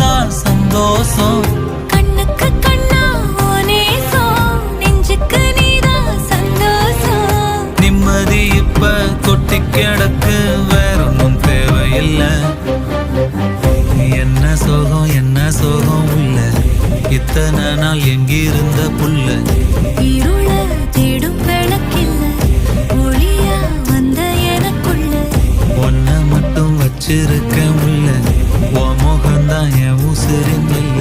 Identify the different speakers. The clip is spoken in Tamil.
Speaker 1: நீதான் சந்தோஷம்.
Speaker 2: கண்ணுக்கு கண்ணா நேசம், நெஞ்சுக்கு நீதான் சந்தோஷம்.
Speaker 1: நிம்மதி இப்ப கொட்டி கிடக்கு, வேற ஒன்றும் தேவையில்லை. என்ன சோகம் என்ன சோகம் உள்ள, இத்தனை நாள் எங்கிருந்த புள்ள.
Speaker 2: இருள தேடும் விளக்கில்ல, ஒளியா வந்த எனக்குள்ள.
Speaker 1: ஒன்ன மட்டும் வச்சிருக்க முல்ல, உன் முகம்தான் என் உசிரின் இல்ல.